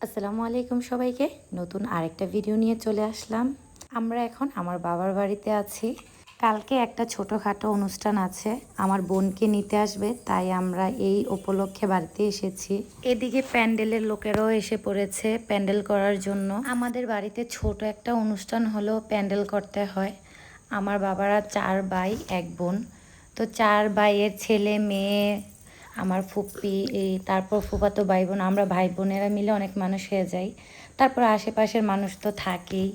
আসসালামু আলাইকুম সবাইকে। নতুন আরেকটা ভিডিও নিয়ে চলে আসলাম। আমরা এখন আমার বাবার বাড়িতে আছি। কালকে একটা ছোটোখাটো অনুষ্ঠান আছে, আমার বোনকে নিতে আসবে, তাই আমরা এই উপলক্ষে বাড়িতে এসেছি। এদিকে প্যান্ডেলের লোকেরাও এসে পড়েছে প্যান্ডেল করার জন্য। আমাদের বাড়িতে ছোট একটা অনুষ্ঠান হলেও প্যান্ডেল করতে হয়। আমার বাবারা 4 ভাই 1 বোন, তো 4 ভাইয়ের ছেলে মেয়ে, আমার ফুপ্পি, তারপর ফুফাতো ভাই বোন, আমরা ভাই বোনেরা মিলে অনেক মানুষ হয়ে যাই। তারপর আশেপাশের মানুষ তো থাকেই।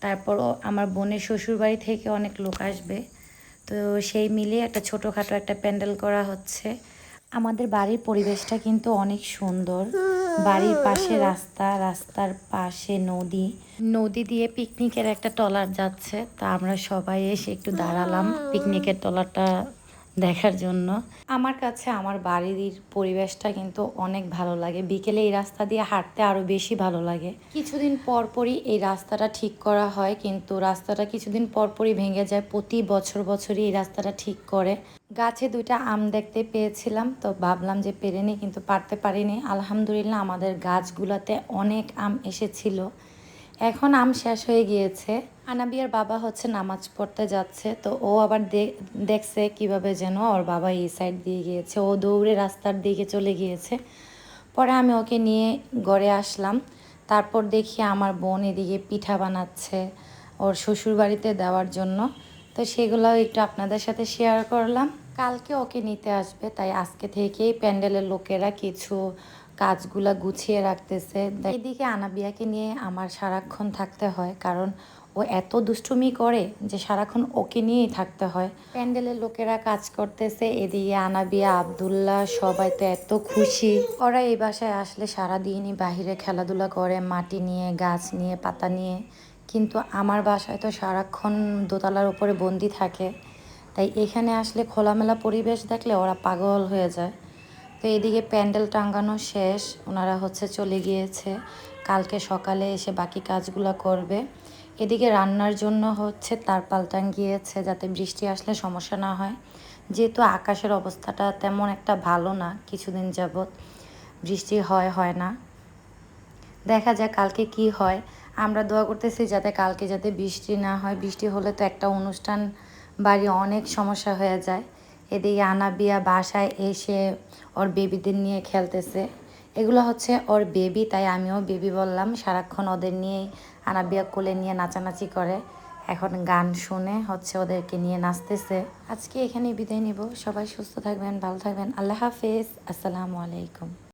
তারপর আমার বোনের শ্বশুরবাড়ি থেকে অনেক লোক আসবে, তো সেই মিলিয়ে একটা ছোটোখাটো একটা প্যান্ডেল করা হচ্ছে। আমাদের বাড়ির পরিবেশটা কিন্তু অনেক সুন্দর। বাড়ির পাশে রাস্তা, রাস্তার পাশে নদী, নদী দিয়ে পিকনিকের একটা ট্রলার যাচ্ছে, তা আমরা সবাই এসে একটু দাঁড়ালাম পিকনিকের ট্রলারটা দেখার জন্য। আমার কাছে আমার বাড়ির পরিবেশটা কিন্তু অনেক ভালো লাগে। বিকেলে এই রাস্তা দিয়ে হাঁটতে আরও বেশি ভালো লাগে। কিছুদিন পরপরই এই রাস্তাটা ঠিক করা হয়, কিন্তু রাস্তাটা কিছুদিন পরপরই ভেঙে যায়। প্রতি বছরই এই রাস্তাটা ঠিক করে। গাছে 2টা আম দেখতে পেয়েছিলাম, তো ভাবলাম যে পেরে নিই, কিন্তু পারতে পারিনি। আলহামদুলিল্লাহ আমাদের গাছগুলোতে অনেক আম এসেছিল। এখন আম শেষ হয়ে গিয়েছে। আনাবিয়ার বাবা হচ্ছে নামাজ পড়তে যাচ্ছে, তো ও আবার দেখছে কিভাবে যেন ওর বাবা এই সাইড দিয়ে গিয়েছে, ও দৌড়ে রাস্তার দিকে চলে গিয়েছে। পরে আমি ওকে নিয়ে ঘরে আসলাম। তারপর দেখি আমার বোন এদিকে পিঠা বানাচ্ছে ওর শ্বশুর বাড়িতে দেওয়ার জন্য, তো সেগুলোও একটু আপনাদের সাথে শেয়ার করলাম। কালকে ওকে নিতে আসবে, তাই আজকে থেকেই প্যান্ডেলের লোকেরা কিছু কাজগুলা গুছিয়ে রাখতেছে। এদিকে আনাবিয়াকে নিয়ে আমার সারাক্ষণ থাকতে হয়, কারণ ও এত দুষ্টুমি করে যে সারাক্ষণ ওকে নিয়েই থাকতে হয়। প্যান্ডেলের লোকেরা কাজ করতেছে, এদিকে আনাবিয়া, আব্দুল্লাহ সবাই তো এত খুশি। ওরা এই বাসায় আসলে সারাদিনই বাহিরে খেলাধুলা করে, মাটি নিয়ে, গাছ নিয়ে, পাতা নিয়ে। কিন্তু আমার বাসায় তো সারাক্ষণ দোতলার উপরে বন্দি থাকে, তাই এখানে আসলে খোলামেলা পরিবেশ দেখলে ওরা পাগল হয়ে যায়। তো এদিকে প্যান্ডেল টাঙ্গানো শেষ, ওনারা হচ্ছে চলে গিয়েছে। কালকে সকালে এসে বাকি কাজগুলো করবে। এদিকে রান্নার জন্য হচ্ছে তারপাল টাঙ্গিয়েছে, যাতে বৃষ্টি আসলে সমস্যা না হয়। যেহেতু আকাশের অবস্থাটা তেমন একটা ভালো না, কিছুদিন যাবৎ বৃষ্টি হয় না। দেখা যাক কালকে কি হয়। আমরা দোয়া করতেছি যাতে কালকে যাতে বৃষ্টি না হয়। বৃষ্টি হলে তো একটা অনুষ্ঠান বাড়ি অনেক সমস্যা হয়ে যায়। এদিকে আনাবিয়া বাসায় এসে ওর বেবিদের নিয়ে খেলতেছে। এগুলো হচ্ছে ওর বেবি, তাই আমিও বেবি বললাম। সারাক্ষণ ওদের নিয়েই আনাবিয়া কোলে নিয়ে নাচানাচি করে। এখন গান শুনে হচ্ছে ওদেরকে নিয়ে নাচতেছে। আজকে এখানেই বিদায় নিব। সবাই সুস্থ থাকবেন, ভালো থাকবেন। আল্লাহ হাফেজ। আসসালামু আলাইকুম।